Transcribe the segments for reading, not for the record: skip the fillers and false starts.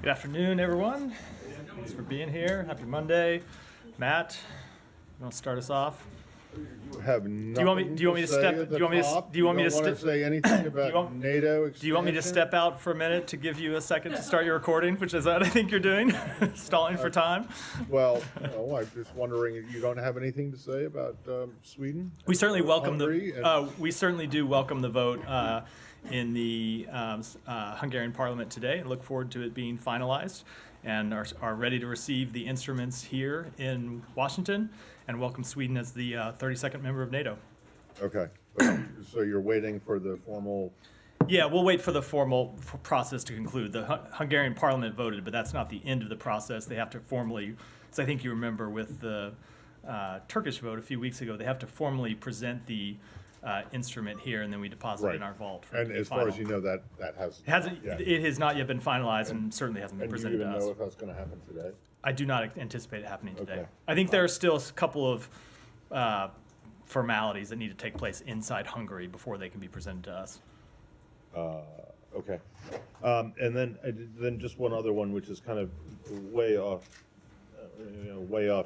Good afternoon, everyone. Thanks for being here. Happy Monday. Matt, you want to start us off? Have nothing do you want me to step? say at Do you want me to? top? Do you want me to don't want to say anything about NATO expansion? Do you want me to step out for a minute to give you a second to start your recording, which is what I think you're doing, stalling for time? Well, no, I'm just wondering if you don't have anything to say about Sweden. We certainly welcome Hungary we certainly do welcome the vote in the Hungarian Parliament today, and look forward to it being finalized, and are ready to receive the instruments here in Washington, and welcome Sweden as the 32nd member of NATO. Okay, so you're waiting for the formal. Yeah, we'll wait for the formal process to conclude. The Hungarian Parliament voted, but that's not the end of the process. They have to formally, as I think you remember with the Turkish vote a few weeks ago, they have to formally present the instrument here, and then we deposit it in our vault. And as far as you know, that hasn't. It has not yet been finalized, and certainly hasn't been And presented do you to even us. know if that's going to happen today? I do not anticipate it happening today. Okay. I think there are still a couple of formalities that need to take place inside Hungary before they can be presented to us. Okay. And then just one other one, which is kind of way off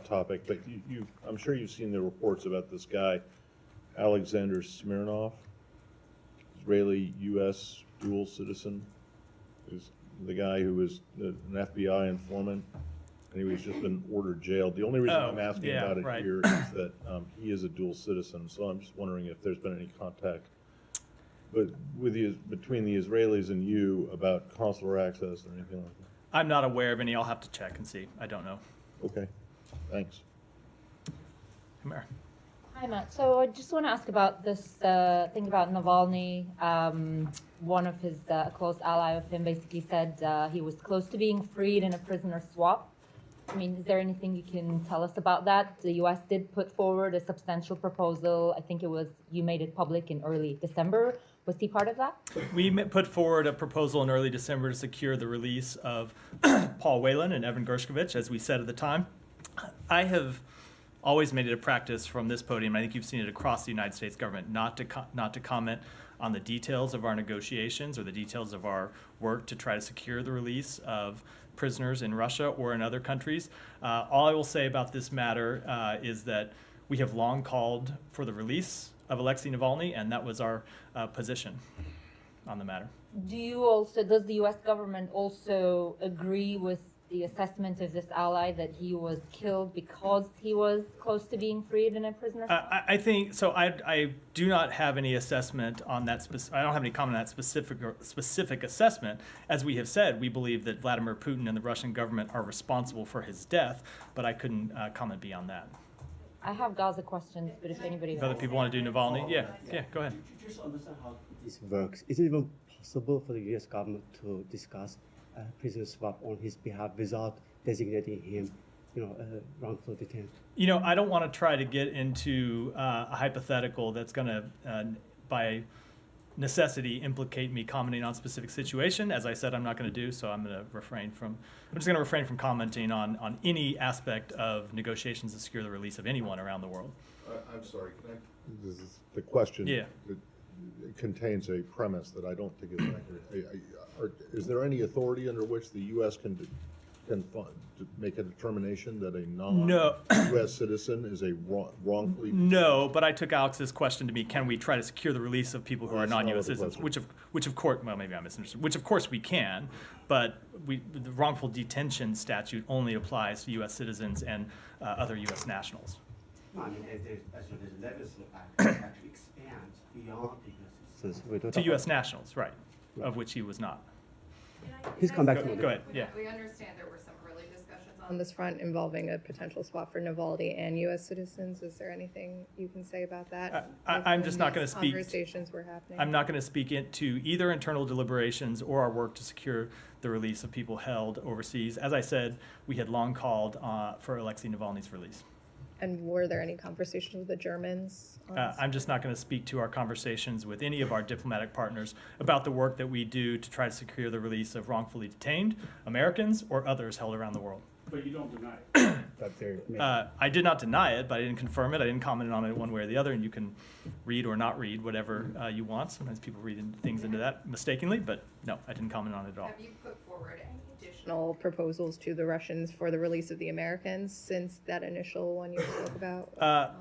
topic, but I'm sure you've seen the reports about this guy, Alexander Smaroff, Israeli U.S. dual citizen, who's the guy who was an FBI informant, and he was just been ordered jailed. The only reason I'm asking about it here is that he is a dual citizen, so I'm just wondering if there's been any contact between the Israelis and you about consular access or anything like that. I'm not aware of any. I'll have to check and see. I don't know. Okay, thanks. Come here. Hi, Matt. So I just want to ask about this thing about Navalny. One of his close ally of him basically said he was close to being freed in a prisoner swap. I mean, is there anything you can tell us about that? The U.S. did put forward a substantial proposal. I think you made it public in early December. Was he part of that? We put forward a proposal in early December to secure the release of Paul Whelan and Evan Gershkovich, as we said at the time. I have always made it a practice from this podium, I think you've seen it across the United States government, not to comment on the details of our negotiations or the details of our work to try to secure the release of prisoners in Russia or in other countries. All I will say about this matter is that we have long called for the release of Alexei Navalny, and that was our position on the matter. Does the U.S. government also agree with the assessment of this ally that he was killed because he was close to being freed in a prisoner swap? I think so. I do not have any assessment on that. I don't have any comment on that specific assessment. As we have said, we believe that Vladimir Putin and the Russian government are responsible for his death, but I couldn't comment beyond that. I have Gaza questions, but if anybody If other people want to do Navalny, yeah, go ahead. Just understand how this works. Is it even possible for the U.S. government to discuss prisoner swap on his behalf without designating him, wrongfully detained? I don't want to try to get into a hypothetical that's going to, by necessity, implicate me commenting on specific situation. As I said, I'm not going to do so. I'm just going to refrain from commenting on any aspect of negotiations to secure the release of anyone around the world. I'm sorry. This is the question. Yeah. It contains a premise that I don't think is accurate. Is there any authority under which the U.S. can make a determination that a non-U.S. citizen is a wrongfully? No, but I took Alex's question to be, can we try to secure the release of people who are non-U.S. citizens? Which of course, well, maybe I misunderstood. Which of course we can, but the wrongful detention statute only applies to U.S. citizens and other U.S. nationals. No, I mean, there's levels of actually expand beyond the U.S. citizens. To U.S. nationals, right, of which he was not. Please come back to me. Go ahead, yeah. We understand there were some early discussions on this front involving a potential swap for Navalny and U.S. citizens. Is there anything you can say about that? I'm just not going to speak. Conversations were happening. I'm not going to speak into either internal deliberations or our work to secure the release of people held overseas. As I said, we had long called for Alexei Navalny's release. And were there any conversations with the Germans? I'm just not going to speak to our conversations with any of our diplomatic partners about the work that we do to try to secure the release of wrongfully detained Americans or others held around the world. But you don't deny it. I did not deny it, but I didn't confirm it. I didn't comment on it one way or the other, and you can read or not read whatever you want. Sometimes people read things into that mistakenly, but no, I didn't comment on it at all. Have you put forward any additional additional proposals to the Russians for the release of the Americans since that initial one you spoke about?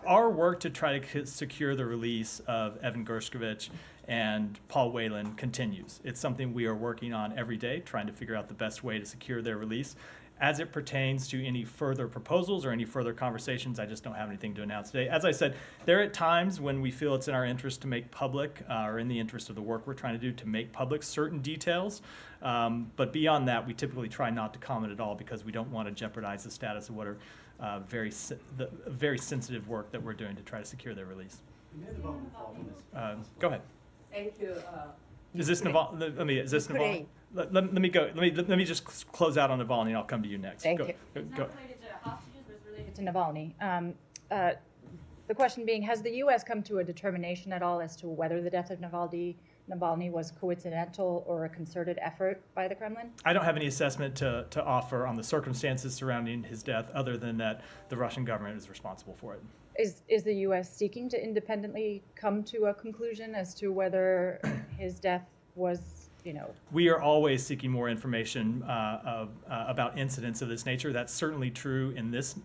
Our work to try to secure the release of Evan Gershkovich and Paul Whelan continues. It's something we are working on every day, trying to figure out the best way to secure their release. As it pertains to any further proposals or any further conversations, I just don't have anything to announce today. As I said, there are times when we feel it's in our interest to make public, or in the interest of the work we're trying to do, to make public certain details. But beyond that, we typically try not to comment at all because we don't want to jeopardize the status of what are the very sensitive work that we're doing to try to secure their release. Go ahead. Thank you. Is this Navalny? Is this Navalny? Let me go. Let me just close out on Navalny, and I'll come to you next. Thank Go. you. Go. It's not related to hostages, but it's related to Navalny. The question being, has the U.S. come to a determination at all as to whether the death of Navalny was coincidental or a concerted effort by the Kremlin? I don't have any assessment to offer on the circumstances surrounding his death, other than that the Russian government is responsible for it. Is the U.S. seeking to independently come to a conclusion as to whether his death was, We are always seeking more information about incidents of this nature. That's certainly true in this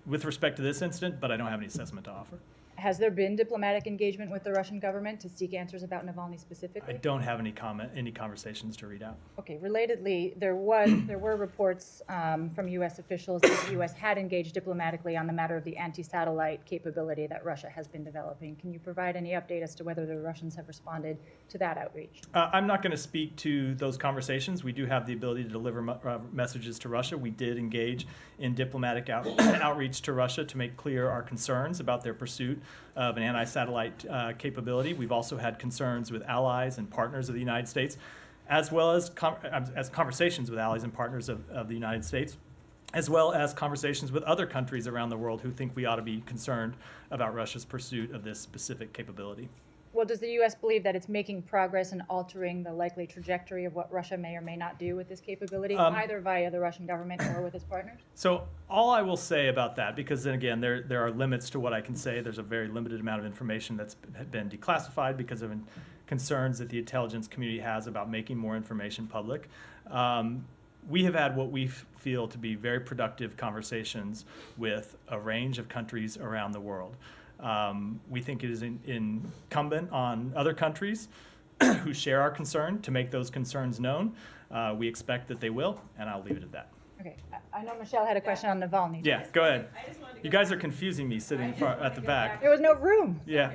with respect to this incident, but I don't have any assessment to offer. Has there been diplomatic engagement with the Russian government to seek answers about Navalny I specifically? don't have any conversations to read out. Okay, relatedly, there were reports from U.S. officials that the U.S. had engaged diplomatically on the matter of the anti-satellite capability that Russia has been developing. Can you provide any update as to whether the Russians have responded to that outreach? I'm not going to speak to those conversations. We do have the ability to deliver messages to Russia. We did engage in diplomatic outreach to Russia to make clear our concerns about their pursuit of an anti-satellite capability. We've also had concerns with allies and partners of the United States, as well as conversations with allies and partners of the United States, as well as conversations with other countries around the world who think we ought to be concerned about Russia's pursuit of this specific capability. Well, does the U.S. believe that it's making progress in altering the likely trajectory of what Russia may or may not do with this capability, either via the Russian government or with its partners? So all I will say about that, because then again, there are limits to what I can say. There's a very limited amount of information that's been declassified because of concerns that the intelligence community has about making more information public. We have had what we feel to be very productive conversations with a range of countries around the world. We think it is incumbent on other countries who share our concern to make those concerns known. We expect that they will, and I'll leave it at that. Okay, I know Michelle had a question on Navalny. Yeah, go ahead. You guys are confusing me sitting at the back. There was no room. Yeah.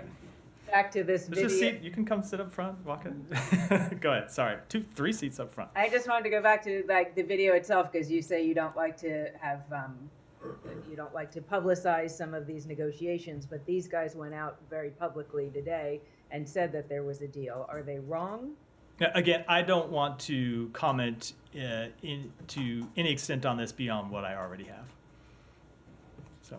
Back to this There's a video. seat. You can come sit up front. Walk in. Go ahead. Sorry. 3 seats up front. I just wanted to go back to the video itself because you say you don't like to have you don't like to publicize some of these negotiations, but these guys went out very publicly today and said that there was a deal. Are they wrong? Again, I don't want to comment to any extent on this beyond what I already have. So,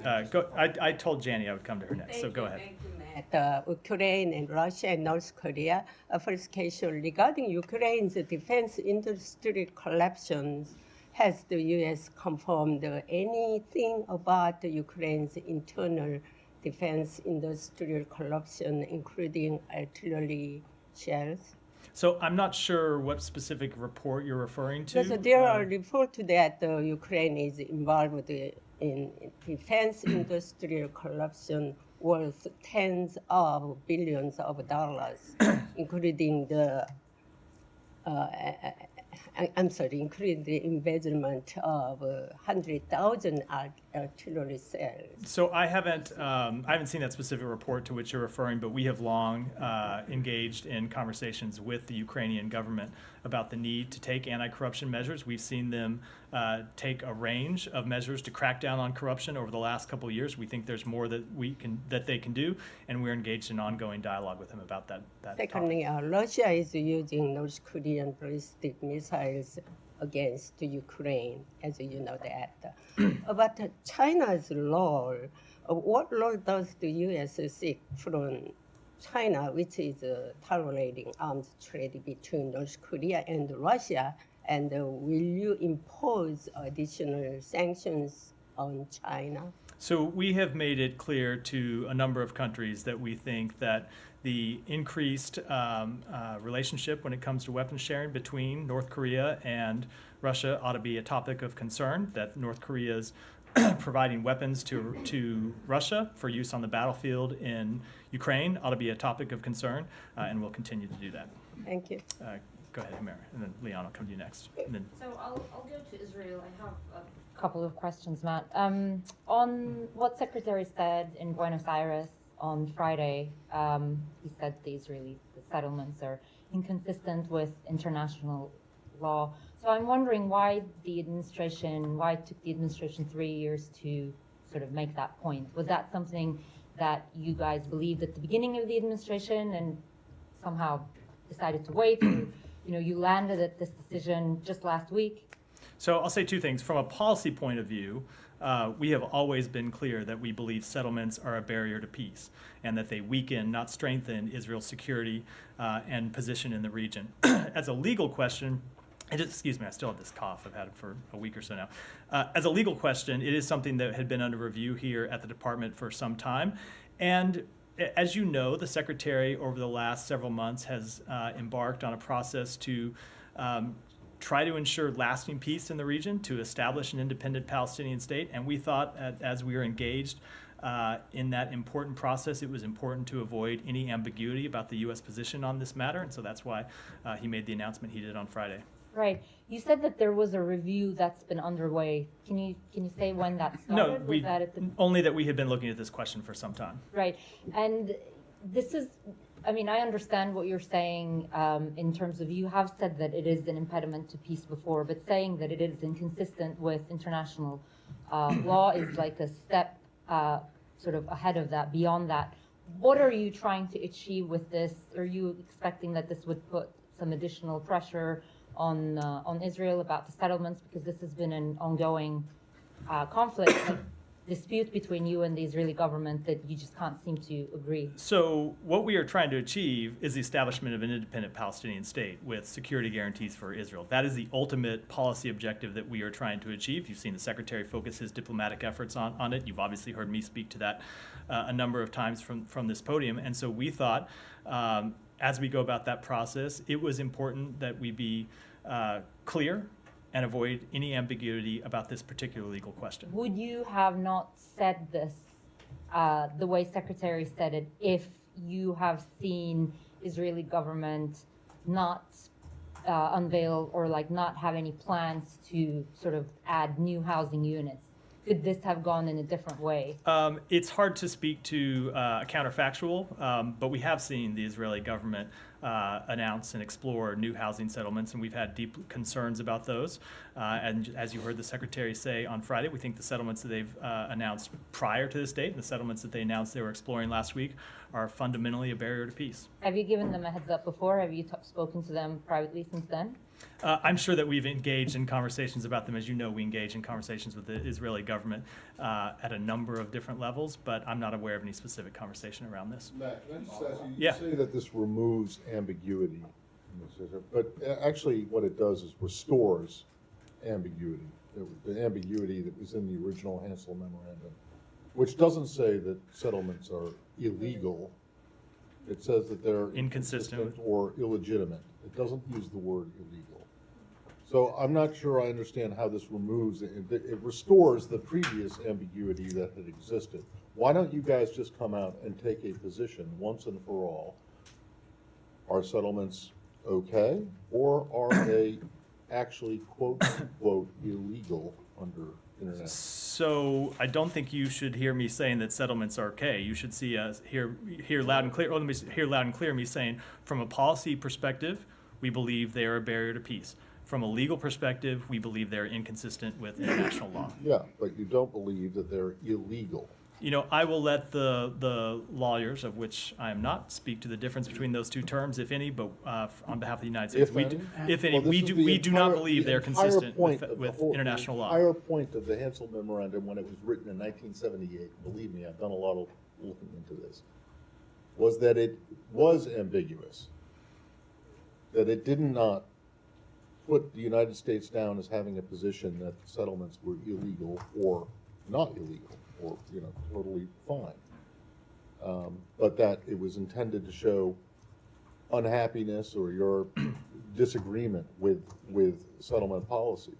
I told Janie I would come to her next. So go ahead. Thank you, Matt. Ukraine and Russia and North Korea. First question regarding Ukraine's defense industry collapse. Has the U.S. confirmed anything about Ukraine's internal defense industrial collapse, including artillery shells? So I'm not sure what specific report you're referring to. Because there are reports that Ukraine is involved in defense industrial collapse worth tens of billions of dollars, including the including the embezzlement of 100,000 artillery cells. So I haven't seen that specific report to which you're referring, but we have long engaged in conversations with the Ukrainian government about the need to take anti-corruption measures. We've seen them take a range of measures to crack down on corruption over the last couple of years. We think there's more that they can do, and we're engaged in ongoing dialogue with them about that. Secondly, Russia is using North Korean ballistic missiles against Ukraine, as you know that. But China's role, what role does the U.S. seek from China, which is tolerating arms trade between North Korea and Russia, and will you impose additional sanctions on China? So we have made it clear to a number of countries that we think that the increased relationship when it comes to weapons sharing between North Korea and Russia ought to be a topic of concern, that North Korea's providing weapons to Russia for use on the battlefield in Ukraine ought to be a topic of concern, and we'll continue to do that. Thank you. Go ahead, Humera, and then Leon will come to you next. And then So I'll go to Israel. I have a couple of questions, Matt. On what Secretary said in Buenos Aires on Friday, he said the settlements are inconsistent with international law. So I'm wondering why it took the administration 3 years to sort of make that point. Was that something that you guys believed at the beginning of the administration and somehow decided to wait? Or, you landed at this decision just last week? So I'll say two things. From a policy point of view, we have always been clear that we believe settlements are a barrier to peace and that they weaken, not strengthen, Israel's security and position in the region. As a legal question, excuse me, I still have this cough. I've had it for a week or so now. As a legal question, it is something that had been under review here at the department for some time. And as you know, the Secretary over the last several months has embarked on a process to try to ensure lasting peace in the region, to establish an independent Palestinian state. And we thought, as we were engaged in that important process, it was important to avoid any ambiguity about the U.S. position on this matter. And so that's why he made the announcement he did on Friday. Right. You said that there was a review that's been underway. Can you say when that started? No, only that we had been looking at this question for some time. Right. And this is, I understand what you're saying in terms of, you have said that it is an impediment to peace before, but saying that it is inconsistent with international law is like a step sort of ahead of that, beyond that. What are you trying to achieve with this? Are you expecting that this would put some additional pressure on Israel about the settlements, because this has been an ongoing conflict, dispute between you and the Israeli government that you just can't seem to agree? So what we are trying to achieve is the establishment of an independent Palestinian state with security guarantees for Israel. That is the ultimate policy objective that we are trying to achieve. You've seen the Secretary focus his diplomatic efforts on it. You've obviously heard me speak to that a number of times from this podium. And so we thought, as we go about that process, it was important that we be clear and avoid any ambiguity about this particular legal question. Would you have not said this the way Secretary said it if you have seen Israeli government not unveil or not have any plans to sort of add new housing units? Could this have gone in a different way? It's hard to speak to a counterfactual, but we have seen the Israeli government announce and explore new housing settlements, and we've had deep concerns about those. And as you heard the Secretary say on Friday, we think the settlements that they've announced prior to this date and the settlements that they announced they were exploring last week are fundamentally a barrier to peace. Have you given them a heads up before? Have you spoken to them privately since then? I'm sure that we've engaged in conversations about them. As you know, we engage in conversations with the Israeli government at a number of different levels, but I'm not aware of any specific conversation around this. Matt, can I just ask you, Yeah. you say that this removes ambiguity, but actually what it does is restores ambiguity, the ambiguity that was in the original Hansel memorandum, which doesn't say that settlements are illegal. It says that they're Inconsistent or illegitimate. It doesn't use the word illegal. So I'm not sure I understand how this removes it. It restores the previous ambiguity that had existed. Why don't you guys just come out and take a position once and for all? Are settlements okay, or are they actually quote unquote illegal under international? So I don't think you should hear me saying that settlements are okay. You should see hear loud and clear. Let me hear loud and clear me saying, from a policy perspective, we believe they are a barrier to peace. From a legal perspective, we believe they're inconsistent with international law. Yeah, but you don't believe that they're illegal. I will let the lawyers, of which I am not, speak to the difference between those two terms, if any. But on behalf of the United States, if any, we do not believe they're consistent with international law. The entire point of the Hansel Memorandum, when it was written in 1978, believe me, I've done a lot of looking into this, was that it was ambiguous, that it did not put the United States down as having a position that settlements were illegal or not illegal. or, totally fine. But that it was intended to show unhappiness or your disagreement with settlement policy.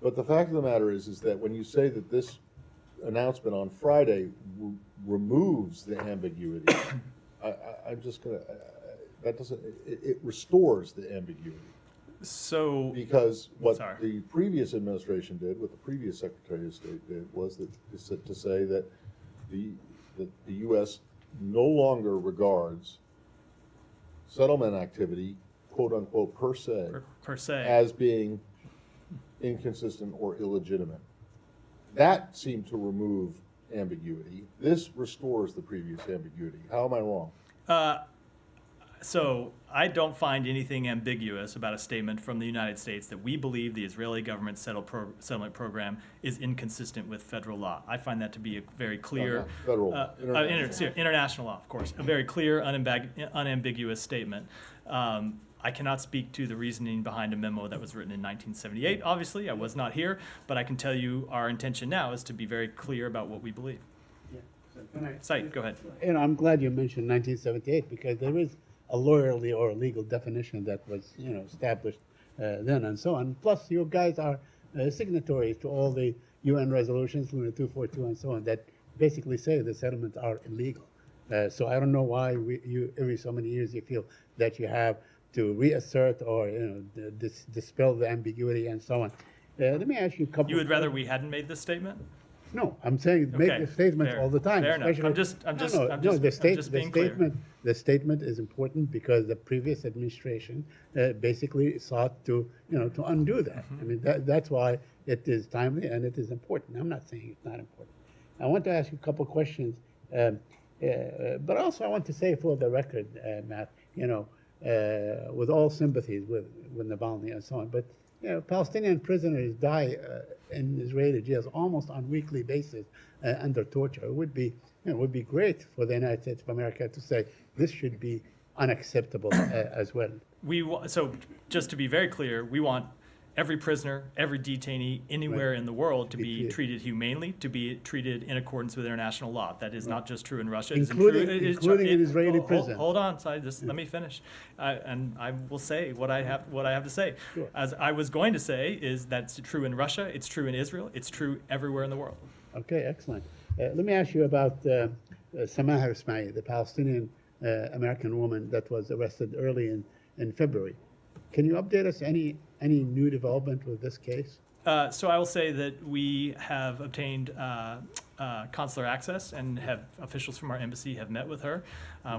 But the fact of the matter is that when you say that this announcement on Friday removes the ambiguity, I'm just gonna, that doesn't, it restores the ambiguity. So, Because what Sorry. the previous administration did, what the previous Secretary of State did, was to say that the U.S. no longer regards settlement activity, quote unquote, per se, as being inconsistent or illegitimate. That seemed to remove ambiguity. This restores the previous ambiguity. How am I wrong? So I don't find anything ambiguous about a statement from the United States that we believe the Israeli government settlement program is inconsistent with federal law. I find that to be a very clear, not federal, international law, of course, a very clear, unambiguous statement. I cannot speak to the reasoning behind a memo that was written in 1978. Obviously, I was not here, but I can tell you our intention now is to be very clear about what we believe. Said, go ahead. I'm glad you mentioned 1978 because there is a lawyerly or legal definition that was, established then and so on. Plus, you guys are signatories to all the UN resolutions, including 242 and so on, that basically say the settlements are illegal. So I don't know why every so many years you feel that you have to reassert or dispel the ambiguity and so on. Let me ask you a couple. You would rather we hadn't made this statement? No, I'm saying make Okay, the statements fair. all the time. Fair enough. especially- I'm just being clear. The statement is important because the previous administration basically sought to undo that. I mean, that's why it is timely and it is important. I'm not saying it's not important. I want to ask you a couple questions, but also I want to say for the record, Matt, with all sympathies with Navalny and so on, but Palestinian prisoners die in Israeli jails almost on a weekly basis under torture. It would be great for the United States of America to say this should be unacceptable as well. So just to be very clear, we want every prisoner, every detainee anywhere in the world to be treated humanely, to be treated in accordance with international law. That is not just true in Russia. Including in Israeli prison. Hold on, just let me finish, and I will say what I have to say. Sure. As I was going to say is that's true in Russia, it's true in Israel, it's true everywhere in the world. Okay, excellent. Let me ask you about Samah Ismail, the Palestinian American woman that was arrested early in February. Can you update us any new development with this case? So I will say that we have obtained consular access and have officials from our embassy have met with her.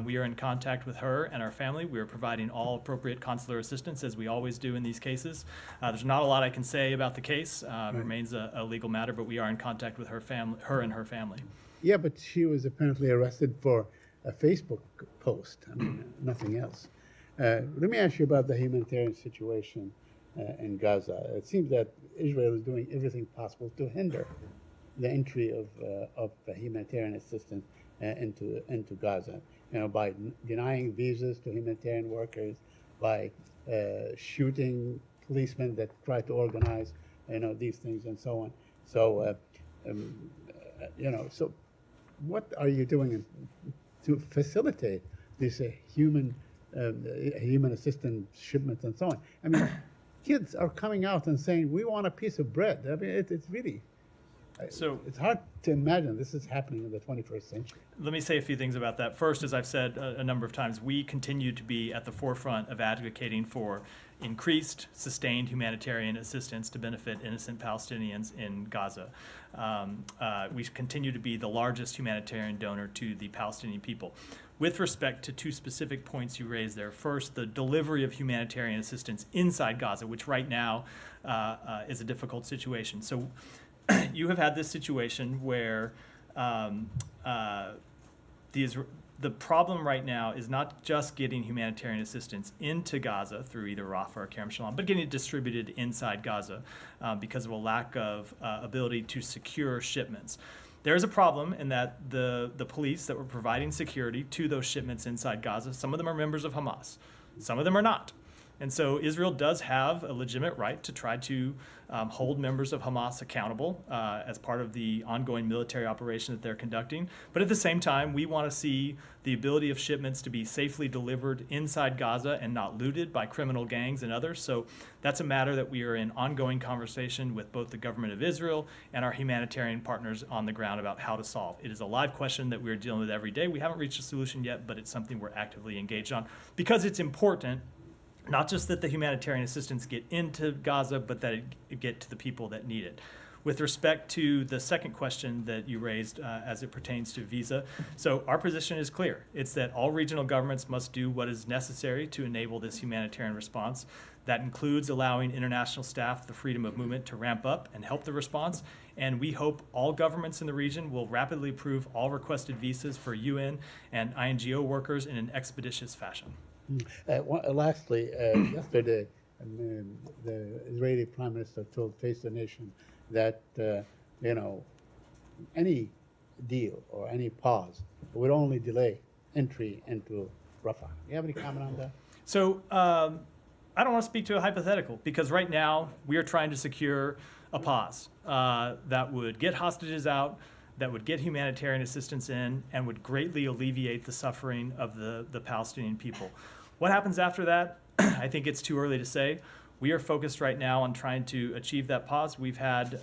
We are in contact with her and our family. We are providing all appropriate consular assistance as we always do in these cases. There's not a lot I can say about the case. It remains a legal matter, but we are in contact with her and her family. Yeah, but she was apparently arrested for a Facebook post. I mean, nothing else. Let me ask you about the humanitarian situation in Gaza. It seems that Israel is doing everything possible to hinder the entry of humanitarian assistance into Gaza. By denying visas to humanitarian workers, by shooting policemen that try to organize, these things and so on. So, so what are you doing to facilitate this human assistance shipments and so on? I mean, kids are coming out and saying, we want a piece of bread. I mean, it's really, So it's hard to imagine this is happening in the 21st century. let me say a few things about that. First, as I've said a number of times, we continue to be at the forefront of advocating for increased, sustained humanitarian assistance to benefit innocent Palestinians in Gaza. We continue to be the largest humanitarian donor to the Palestinian people. With respect to two specific points you raised there, first, the delivery of humanitarian assistance inside Gaza, which right now is a difficult situation. So you have had this situation where the problem right now is not just getting humanitarian assistance into Gaza through either Rafah or Kerem Shalom, but getting it distributed inside Gaza because of a lack of ability to secure shipments. There is a problem in that the police that were providing security to those shipments inside Gaza, some of them are members of Hamas, some of them are not. And so Israel does have a legitimate right to try to hold members of Hamas accountable as part of the ongoing military operation that they're conducting. But at the same time, we want to see the ability of shipments to be safely delivered inside Gaza and not looted by criminal gangs and others. So that's a matter that we are in ongoing conversation with both the government of Israel and our humanitarian partners on the ground about how to solve. It is a live question that we're dealing with every day. We haven't reached a solution yet, but it's something we're actively engaged on because it's important not just that the humanitarian assistance get into Gaza, but that it get to the people that need it. With respect to the second question that you raised as it pertains to visa, so our position is clear. It's that all regional governments must do what is necessary to enable this humanitarian response. That includes allowing international staff the freedom of movement to ramp up and help the response. And we hope all governments in the region will rapidly approve all requested visas for UN and INGO workers in an expeditious fashion. Lastly, yesterday, the Israeli Prime Minister told Face the Nation that any deal or any pause would only delay entry into Rafah. You have any comment on that? So I don't want to speak to a hypothetical because right now we are trying to secure a pause that would get hostages out, that would get humanitarian assistance in, and would greatly alleviate the suffering of the Palestinian people. What happens after that? I think it's too early to say. We are focused right now on trying to achieve that pause. We've had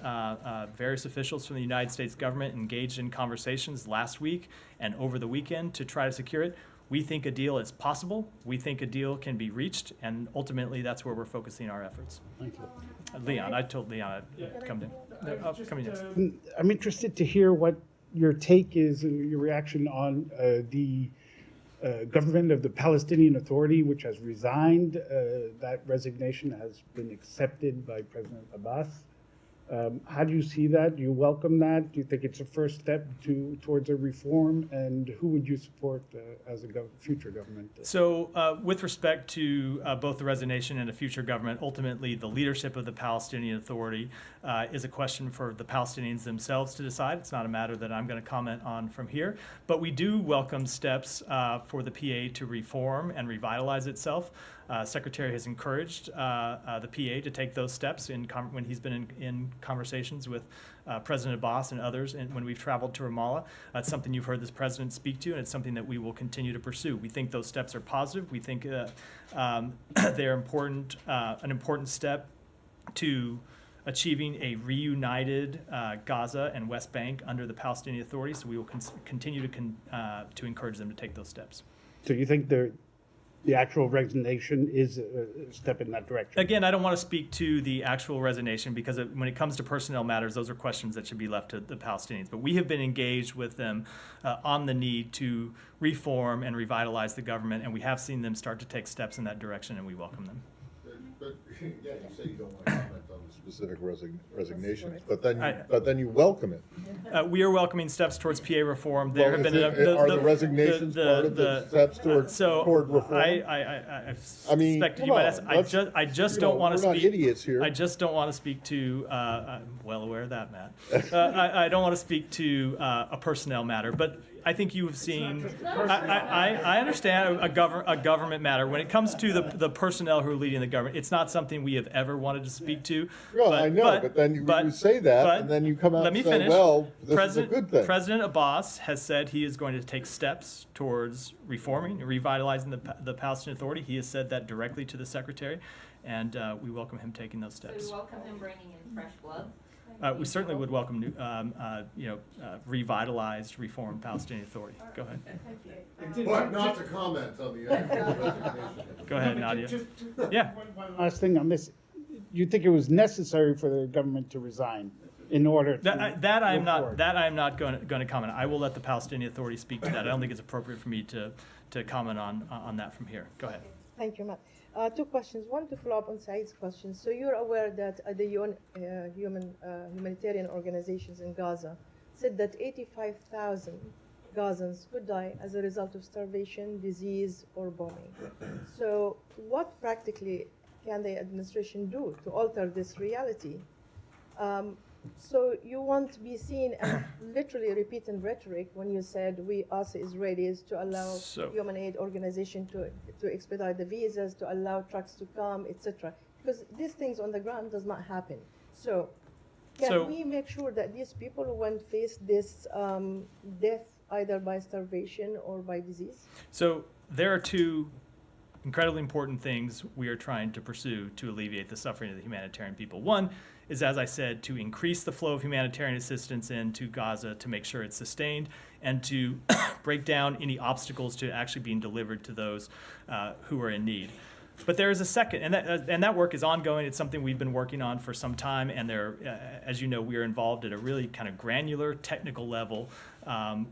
various officials from the United States government engaged in conversations last week and over the weekend to try to secure it. We think a deal is possible. We think a deal can be reached, and ultimately that's where we're focusing our efforts. Thank you. Leon, I told Leon I'd come in. Come in next. I'm interested to hear what your take is and your reaction on the government of the Palestinian Authority, which has resigned. That resignation has been accepted by President Abbas. How do you see that? Do you welcome that? Do you think it's a first step towards a reform? And who would you support as a future government? So with respect to both the resignation and a future government, ultimately the leadership of the Palestinian Authority is a question for the Palestinians themselves to decide. It's not a matter that I'm going to comment on from here. But we do welcome steps for the PA to reform and revitalize itself. Secretary has encouraged the PA to take those steps when he's been in conversations with President Abbas and others, and when we've traveled to Ramallah. It's something you've heard this president speak to, and it's something that we will continue to pursue. We think those steps are positive. We think they're important, an important step to achieving a reunited Gaza and West Bank under the Palestinian Authority. So we will continue to encourage them to take those steps. So you think the actual resignation is a step in that direction? Again, I don't want to speak to the actual resignation because when it comes to personnel matters, those are questions that should be left to the Palestinians. But we have been engaged with them on the need to reform and revitalize the government, and we have seen them start to take steps in that direction, and we welcome them. But yeah, you say you don't want to comment on the specific resignations, but then you welcome it. We are welcoming steps towards PA reform. Well, are the resignations part of the steps toward reform? I suspected you might ask. I just don't want to speak. We're not idiots here. I just don't want to speak to. I'm well aware of that, Matt. I don't want to speak to a personnel matter, but I think you have seen. I understand a government matter when it comes to the personnel who are leading the government. It's not something we have ever wanted to speak to. Well, I know, but then you say that, and then you come out and say, "Well, this is a good thing." President Abbas has said he is going to take steps towards reforming and revitalizing the Palestinian Authority. He has said that directly to the secretary, and we welcome him taking those steps. So you welcome him bringing in fresh blood? We certainly would welcome revitalized, reformed Palestinian Authority. Go ahead. But not to comment on the actual resignation. Go ahead, Nadia. Yeah. One last thing on this. You think it was necessary for the government to resign in order to that I am not going to comment. I will let the Palestinian Authority speak to that. I don't think it's appropriate for me to comment on that from here. Go ahead. Thank you, Matt. Two questions. One to follow up on Saeed's question. So you're aware that the UN humanitarian organizations in Gaza said that 85,000 Gazans could die as a result of starvation, disease, or bombing. So what practically can the administration do to alter this reality? So you won't be seen and literally repeating rhetoric when you said we ask the Israelis to allow So- human aid organization to expedite the visas, to allow trucks to come, etc. Because these things on the ground does not happen. So can So- we make sure that these people won't face this death either by starvation or by disease? So there are two incredibly important things we are trying to pursue to alleviate the suffering of the humanitarian people. One is, as I said, to increase the flow of humanitarian assistance into Gaza to make sure it's sustained and to break down any obstacles to actually being delivered to those who are in need. But there is a second, and that work is ongoing. It's something we've been working on for some time, and as you know, we are involved at a really kind of granular technical level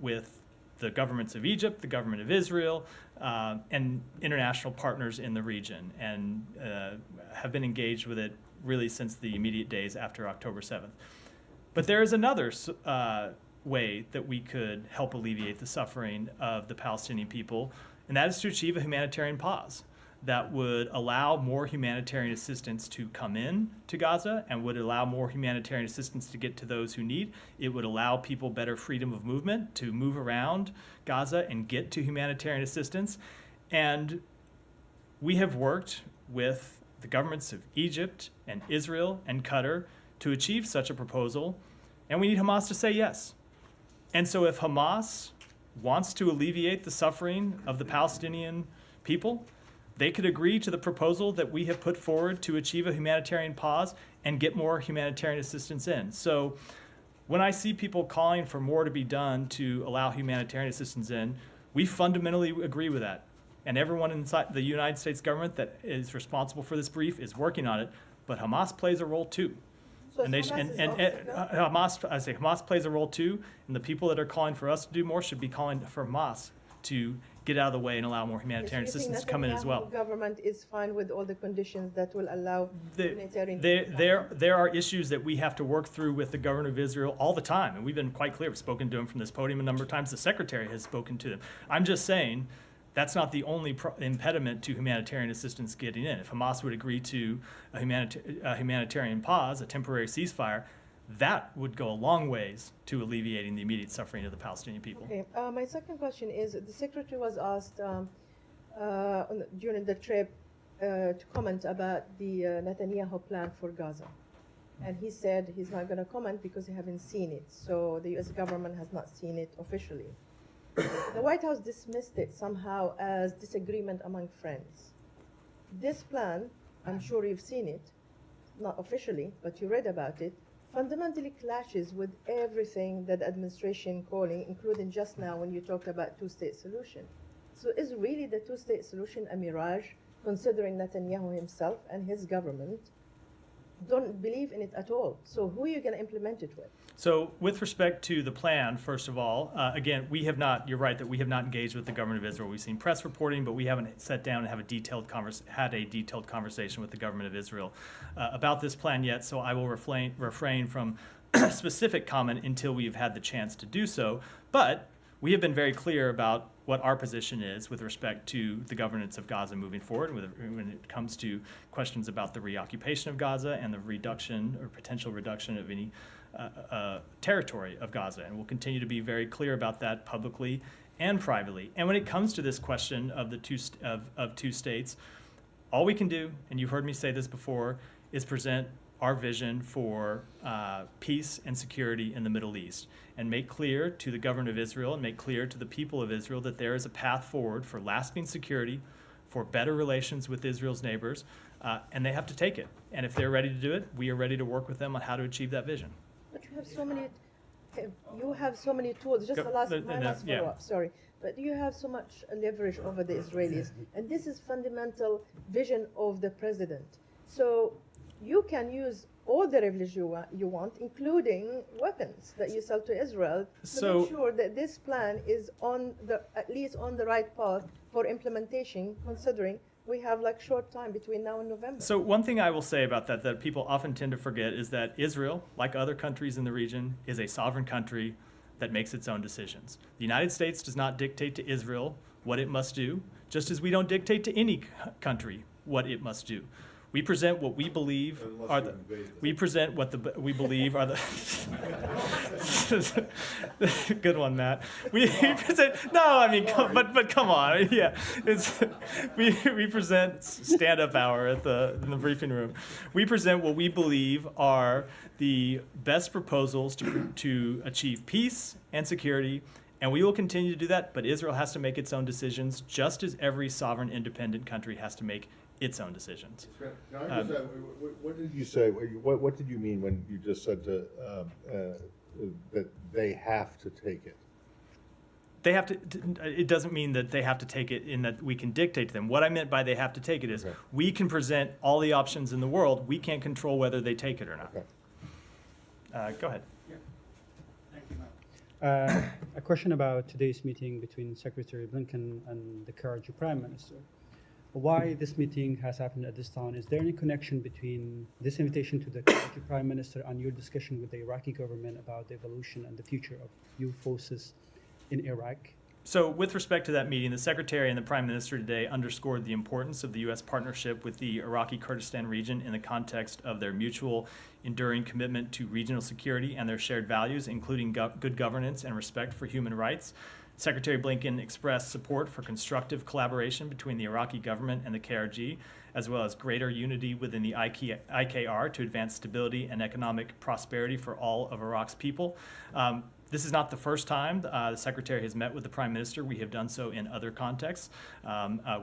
with the governments of Egypt, the government of Israel, and international partners in the region, and have been engaged with it really since the immediate days after October 7th. But there is another way that we could help alleviate the suffering of the Palestinian people, and that is to achieve a humanitarian pause that would allow more humanitarian assistance to come in to Gaza and would allow more humanitarian assistance to get to those who need. It would allow people better freedom of movement to move around Gaza and get to humanitarian assistance. And we have worked with the governments of Egypt and Israel and Qatar to achieve such a proposal, and we need Hamas to say yes. And so if Hamas wants to alleviate the suffering of the Palestinian people, they could agree to the proposal that we have put forward to achieve a humanitarian pause and get more humanitarian assistance in. So when I see people calling for more to be done to allow humanitarian assistance in, we fundamentally agree with that. And everyone inside the United States government that is responsible for this brief is working on it, but Hamas plays a role too. So And Hamas plays a role too, and the people that are calling for us to do more should be calling for Hamas to get out of the way and allow more humanitarian assistance to come in as well. The government is fine with all the conditions that will allow humanitarian. There are issues that we have to work through with the government of Israel all the time, and we've been quite clear. We've spoken to them from this podium a number of times. The secretary has spoken to them. I'm just saying that's not the only impediment to humanitarian assistance getting in. If Hamas would agree to a humanitarian pause, a temporary ceasefire, that would go a long ways to alleviating the immediate suffering of the Palestinian people. Okay, my second question is, the secretary was asked during the trip to comment about the Netanyahu plan for Gaza. And he said he's not going to comment because he hasn't seen it. So the US government has not seen it officially. The White House dismissed it somehow as disagreement among friends. This plan, I'm sure you've seen it, not officially, but you read about it, fundamentally clashes with everything that the administration calling, including just now when you talked about two-state solution. So is really the two-state solution a mirage, considering Netanyahu himself and his government don't believe in it at all? So who are you going to implement it with? So with respect to the plan, first of all, again, we have not, you're right that we have not engaged with the government of Israel. We've seen press reporting, but we haven't sat down and had a detailed conversation with the government of Israel about this plan yet. So I will refrain from specific comment until we've had the chance to do so. But we have been very clear about what our position is with respect to the governance of Gaza moving forward when it comes to questions about the reoccupation of Gaza and the reduction or potential reduction of any territory of Gaza. And we'll continue to be very clear about that publicly and privately. And when it comes to this question of the two states, all we can do, and you've heard me say this before, is present our vision for peace and security in the Middle East and make clear to the government of Israel and make clear to the people of Israel that there is a path forward for lasting security, for better relations with Israel's neighbors, and they have to take it. And if they're ready to do it, we are ready to work with them on how to achieve that vision. But you have so many tools. Just my last follow-up, sorry. But you have so much leverage over the Israelis, and this is fundamental vision of the president. So you can use all the leverage you want, including weapons that you sell to Israel, to make sure that this plan is at least on the right path for implementation, considering we have like short time between now and November. So one thing I will say about that people often tend to forget is that Israel, like other countries in the region, is a sovereign country that makes its own decisions. The United States does not dictate to Israel what it must do, just as we don't dictate to any country what it must do. We present what we believe are the. We present what we believe are the. Good one, Matt. We present. No, I mean, but come on, yeah. We present stand-up hour in the briefing room. We present what we believe are the best proposals to achieve peace and security. And we will continue to do that, but Israel has to make its own decisions, just as every sovereign, independent country has to make its own decisions. What did you say? What did you mean when you just said that they have to take it? They have to. It doesn't mean that they have to take it in that we can dictate to them. What I meant by they have to take it is we can present all the options in the world. We can't control whether they take it or not. Go ahead. A question about today's meeting between Secretary Blinken and the Karachi Prime Minister. Why this meeting has happened at this time? Is there any connection between this invitation to the Karachi Prime Minister and your discussion with the Iraqi government about the evolution and the future of U forces in Iraq? So with respect to that meeting, the Secretary and the Prime Minister today underscored the importance of the U.S. partnership with the Iraqi Kurdistan region in the context of their mutual enduring commitment to regional security and their shared values, including good governance and respect for human rights. Secretary Blinken expressed support for constructive collaboration between the Iraqi government and the KRG, as well as greater unity within the IKR to advance stability and economic prosperity for all of Iraq's people. This is not the first time the Secretary has met with the Prime Minister. We have done so in other contexts.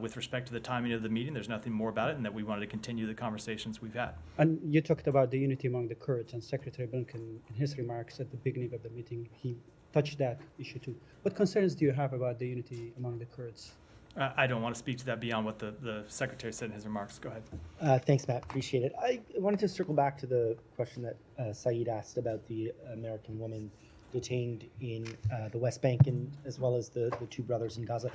With respect to the timing of the meeting, there's nothing more about it, and that we wanted to continue the conversations we've had. And you talked about the unity among the Kurds, and Secretary Blinken, in his remarks at the beginning of the meeting, he touched that issue too. What concerns do you have about the unity among the Kurds? I don't want to speak to that beyond what the Secretary said in his remarks. Go ahead. Thanks, Matt. Appreciate it. I wanted to circle back to the question that Saeed asked about the American woman detained in the West Bank, and as well as the two brothers in Gaza.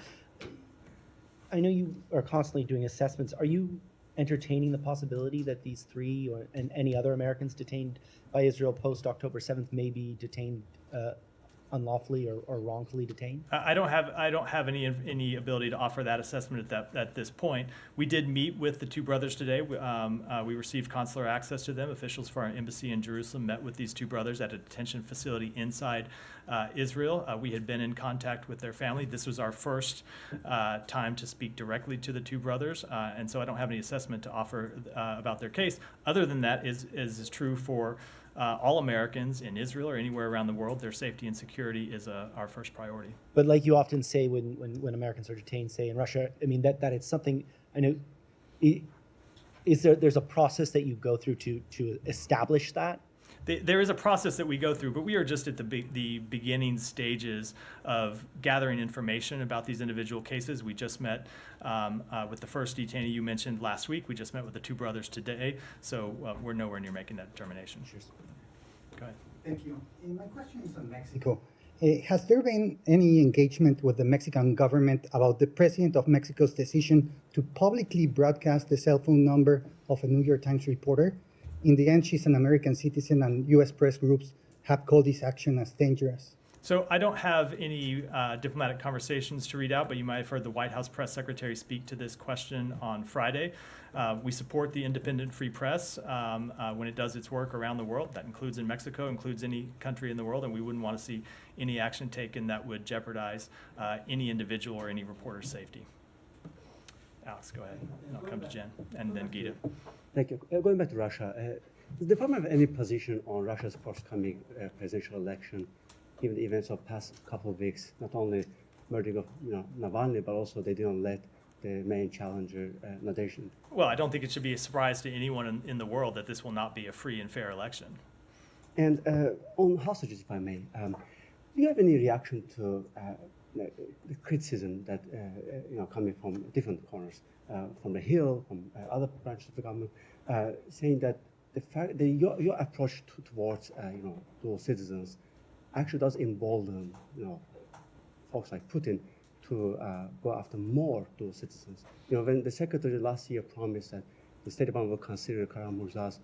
I know you are constantly doing assessments. Are you entertaining the possibility that these three and any other Americans detained by Israel post October 7th may be detained unlawfully or wrongfully detained? I don't have any ability to offer that assessment at this point. We did meet with the two brothers today. We received consular access to them. Officials for our embassy in Jerusalem met with these two brothers at a detention facility inside Israel. We had been in contact with their family. This was our first time to speak directly to the two brothers, and so I don't have any assessment to offer about their case. Other than that, is true for all Americans in Israel or anywhere around the world. Their safety and security is our first priority. But like you often say when Americans are detained, say in Russia, I mean that it's something, I know, there's a process that you go through to establish that? There is a process that we go through, but we are just at the beginning stages of gathering information about these individual cases. We just met with the first detainee you mentioned last week. We just met with the two brothers today, so we're nowhere near making that determination. Go ahead. Thank you. My question is on Mexico. Has there been any engagement with the Mexican government about the President of Mexico's decision to publicly broadcast the cell phone number of a New York Times reporter? In the end, she's an American citizen, and U.S. press groups have called this action as dangerous. So I don't have any diplomatic conversations to read out, but you might have heard the White House press secretary speak to this question on Friday. We support the independent free press when it does its work around the world. That includes in Mexico, includes any country in the world, and we wouldn't want to see any action taken that would jeopardize any individual or any reporter's safety. Alex, go ahead. And I'll come to Jen, and then Gita. Thank you. Going back to Russia, does the department have any position on Russia's forthcoming presidential election, given the events of past couple of weeks? Not only murdering of Navalny, but also they didn't let the main challenger, Nadezhd. Well, I don't think it should be a surprise to anyone in the world that this will not be a free and fair election. And on hostages, if I may, do you have any reaction to the criticism that coming from different corners, from the Hill, from other branches of the government, saying that the fact that your approach towards dual citizens actually does embolden folks like Putin to go after more dual citizens. When the secretary last year promised that the State Department will consider Karam Murza's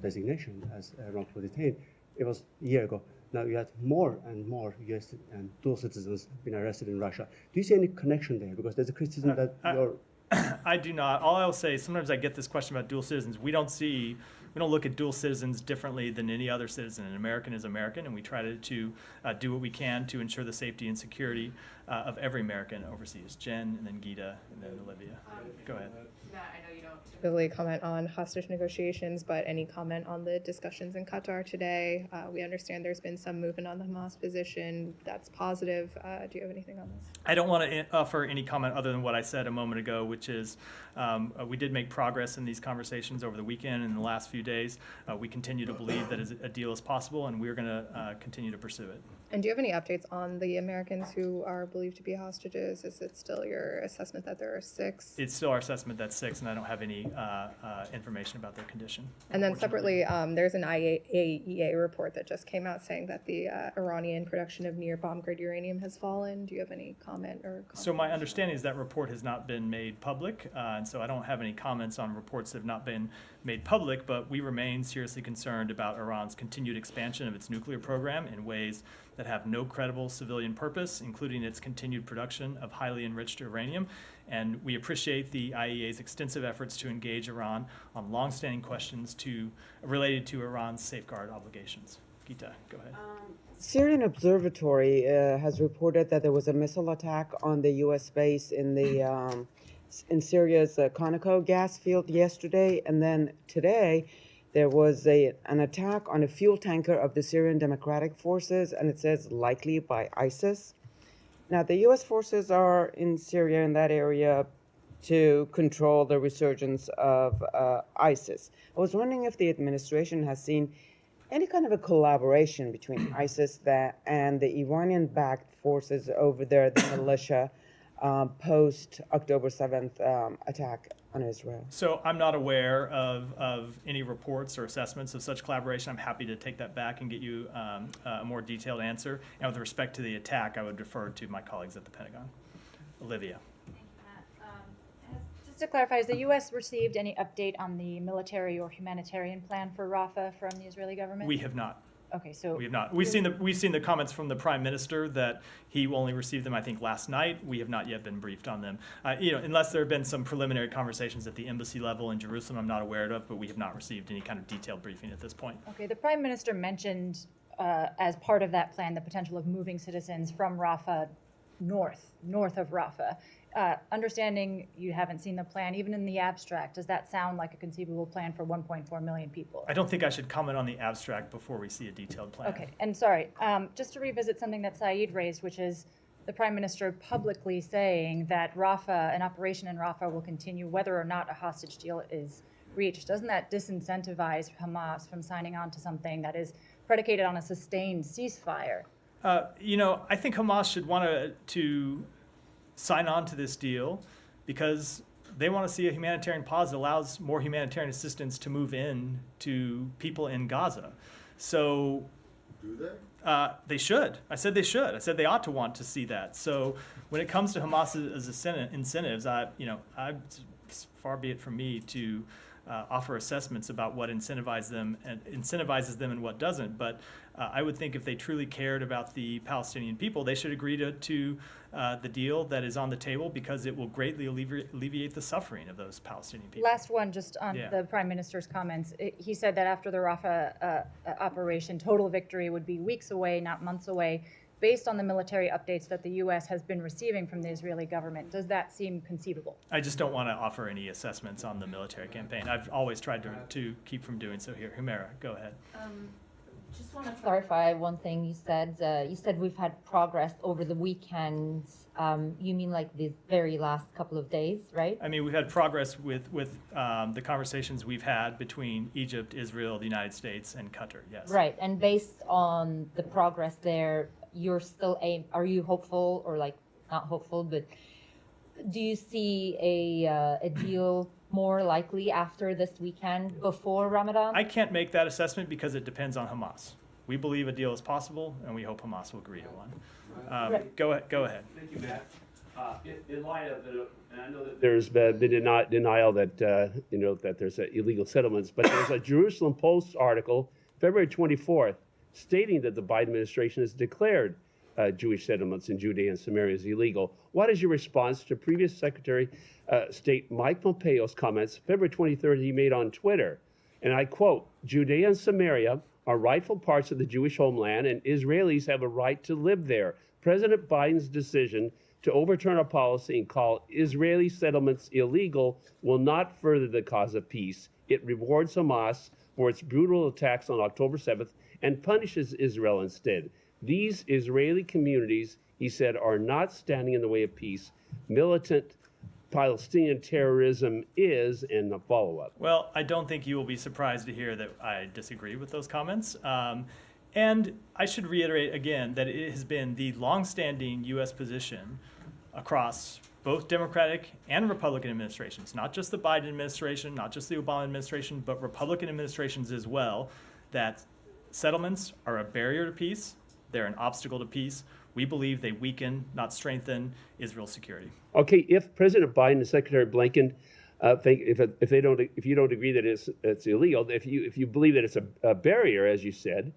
designation as wrongfully detained, it was a year ago. Now you had more and more U.S. and dual citizens being arrested in Russia. Do you see any connection there? Because there's a criticism that you're I do not. All I'll say, sometimes I get this question about dual citizens. We don't look at dual citizens differently than any other citizen. An American is American, and we try to do what we can to ensure the safety and security of every American overseas. Jen, and then Gita, and then Olivia. Go ahead. Matt, I know you don't typically comment on hostage negotiations, but any comment on the discussions in Qatar today? We understand there's been some movement on the Hamas position. That's positive. Do you have anything on this? I don't want to offer any comment other than what I said a moment ago, which is we did make progress in these conversations over the weekend and in the last few days. We continue to believe that a deal is possible, and we're going to continue to pursue it. And do you have any updates on the Americans who are believed to be hostages? Is it still your assessment that there are 6? It's still our assessment that's 6, and I don't have any information about their condition. And then separately, there's an IAEA report that just came out saying that the Iranian production of near bomb-grade uranium has fallen. Do you have any comment or comment? So my understanding is that report has not been made public, and so I don't have any comments on reports that have not been made public, but we remain seriously concerned about Iran's continued expansion of its nuclear program in ways that have no credible civilian purpose, including its continued production of highly enriched uranium. And we appreciate the IAEA's extensive efforts to engage Iran on longstanding questions related to Iran's safeguard obligations. Gita, go ahead. Syrian Observatory has reported that there was a missile attack on the U.S. base in Syria's Conoco gas field yesterday, and then today there was an attack on a fuel tanker of the Syrian Democratic Forces, and it says likely by ISIS. Now, the U.S. forces are in Syria, in that area, to control the resurgence of ISIS. I was wondering if the administration has seen any kind of a collaboration between ISIS and the Iranian-backed forces over there, the militia, post-October 7th attack on Israel. So I'm not aware of any reports or assessments of such collaboration. I'm happy to take that back and get you a more detailed answer. And with respect to the attack, I would defer to my colleagues at the Pentagon. Olivia. Thank you, Matt. Just to clarify, has the U.S. received any update on the military or humanitarian plan for Rafah from the Israeli government? We have not. Okay, so We have not. We've seen the comments from the Prime Minister that he only received them, I think, last night. We have not yet been briefed on them. Unless there have been some preliminary conversations at the embassy level in Jerusalem, I'm not aware of, but we have not received any kind of detailed briefing at this point. Okay, the Prime Minister mentioned as part of that plan the potential of moving citizens from Rafah north of Rafah. Understanding you haven't seen the plan, even in the abstract, does that sound like a conceivable plan for 1.4 million people? I don't think I should comment on the abstract before we see a detailed plan. Okay, and sorry, just to revisit something that Saeed raised, which is the Prime Minister publicly saying that Rafah, an operation in Rafah, will continue whether or not a hostage deal is reached. Doesn't that disincentivize Hamas from signing on to something that is predicated on a sustained ceasefire? I think Hamas should want to sign on to this deal because they want to see a humanitarian pause that allows more humanitarian assistance to move in to people in Gaza. So Do they? They should. I said they should. I said they ought to want to see that. So when it comes to Hamas's incentives, it's far be it from me to offer assessments about what incentivizes them and what doesn't. But I would think if they truly cared about the Palestinian people, they should agree to the deal that is on the table because it will greatly alleviate the suffering of those Palestinian people. Last one, just on the Prime Minister's comments. He said that after the Rafah operation, total victory would be weeks away, not months away. Based on the military updates that the U.S. has been receiving from the Israeli government, does that seem conceivable? I just don't want to offer any assessments on the military campaign. I've always tried to keep from doing so here. Humera, go ahead. Just want to clarify one thing you said. You said we've had progress over the weekend. You mean like the very last couple of days, right? I mean, we've had progress with the conversations we've had between Egypt, Israel, the United States, and Qatar, yes. Right, and based on the progress there, you're still are you hopeful or like not hopeful, but do you see a deal more likely after this weekend before Ramadan? I can't make that assessment because it depends on Hamas. We believe a deal is possible, and we hope Hamas will agree to one. Right. Go ahead. Thank you, Matt. In light of it, and I know that there's been denial that that there's illegal settlements, but there's a Jerusalem Post article, February 24th, stating that the Biden administration has declared Jewish settlements in Judea and Samaria is illegal. What is your response to previous Secretary State Mike Pompeo's comments February 23rd he made on Twitter? And I quote, "Judea and Samaria are rightful parts of the Jewish homeland, and Israelis have a right to live there. President Biden's decision to overturn a policy and call Israeli settlements illegal will not further the cause of peace. It rewards Hamas for its brutal attacks on October 7th and punishes Israel instead. These Israeli communities," he said, "are not standing in the way of peace. Militant Palestinian terrorism is," and the follow-up. Well, I don't think you will be surprised to hear that I disagree with those comments. And I should reiterate again that it has been the longstanding U.S. position across both Democratic and Republican administrations, not just the Biden administration, not just the Obama administration, but Republican administrations as well, that settlements are a barrier to peace. They're an obstacle to peace. We believe they weaken, not strengthen, Israel's security. Okay, if President Biden and Secretary Blinken think if you don't agree that it's illegal, if you believe that it's a barrier, as you said,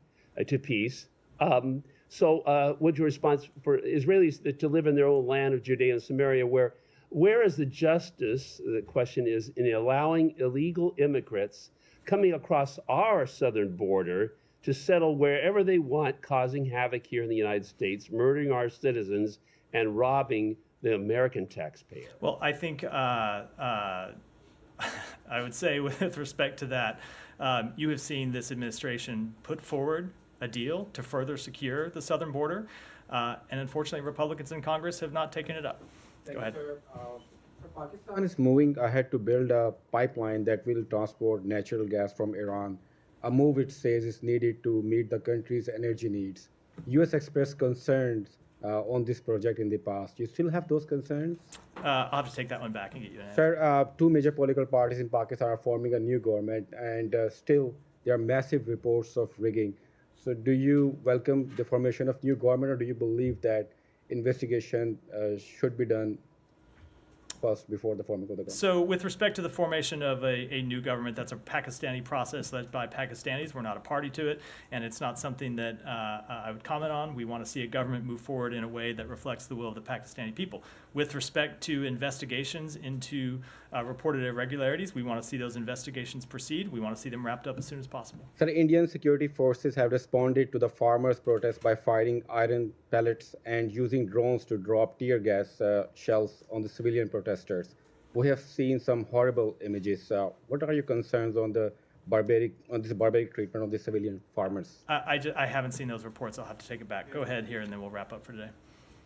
to peace, what's your response for Israelis to live in their own land of Judea and Samaria? Where is the justice? The question is in allowing illegal immigrants coming across our southern border to settle wherever they want, causing havoc here in the United States, murdering our citizens, and robbing the American taxpayer? Well, I think I would say with respect to that, you have seen this administration put forward a deal to further secure the southern border, and unfortunately Republicans in Congress have not taken it up. Go ahead. Pakistan is moving ahead to build a pipeline that will transport natural gas from Iran, a move it says is needed to meet the country's energy needs. U.S. expressed concerns on this project in the past. You still have those concerns? I'll have to take that one back and get you an answer. Sir, two major political parties in Pakistan are forming a new government, and still there are massive reports of rigging. So do you welcome the formation of new government, or do you believe that investigation should be done first before the forming of the government? So with respect to the formation of a new government, that's a Pakistani process led by Pakistanis. We're not a party to it, and it's not something that I would comment on. We want to see a government move forward in a way that reflects the will of the Pakistani people. With respect to investigations into reported irregularities, we want to see those investigations proceed. We want to see them wrapped up as soon as possible. Sir, Indian security forces have responded to the farmers' protest by firing iron pellets and using drones to drop tear gas shells on the civilian protesters. We have seen some horrible images. What are your concerns on this barbaric treatment of the civilian farmers? I haven't seen those reports. I'll have to take it back. Go ahead here, and then we'll wrap up for today.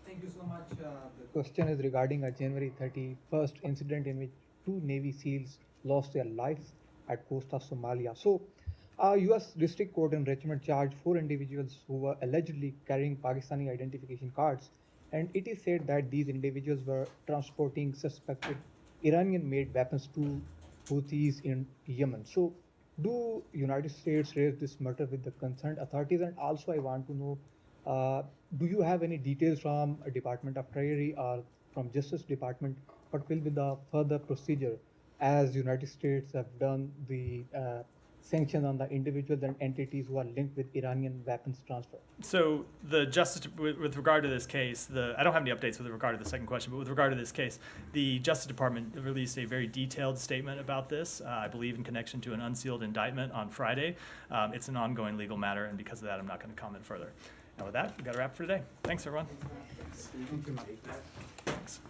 Thank you so much. The question is regarding a January 31st incident in which 2 Navy SEALs lost their lives at coast of Somalia. So, U.S. District Court in Richmond charged 4 individuals who were allegedly carrying Pakistani identification cards, and it is said that these individuals were transporting suspected Iranian-made weapons to Houthis in Yemen. So, do United States raise this matter with the concerned authorities? And also, I want to know, do you have any details from a Department of Treasury or from Justice Department? What will be the further procedure as United States have done the sanction on the individuals and entities who are linked with Iranian weapons transfer? So the Justice, with regard to this case, I don't have any updates with regard to the second question, but with regard to this case, the Justice Department released a very detailed statement about this, I believe in connection to an unsealed indictment on Friday. It's an ongoing legal matter, and because of that, I'm not going to comment further. And with that, we've got a wrap for today. Thanks, everyone. Thanks.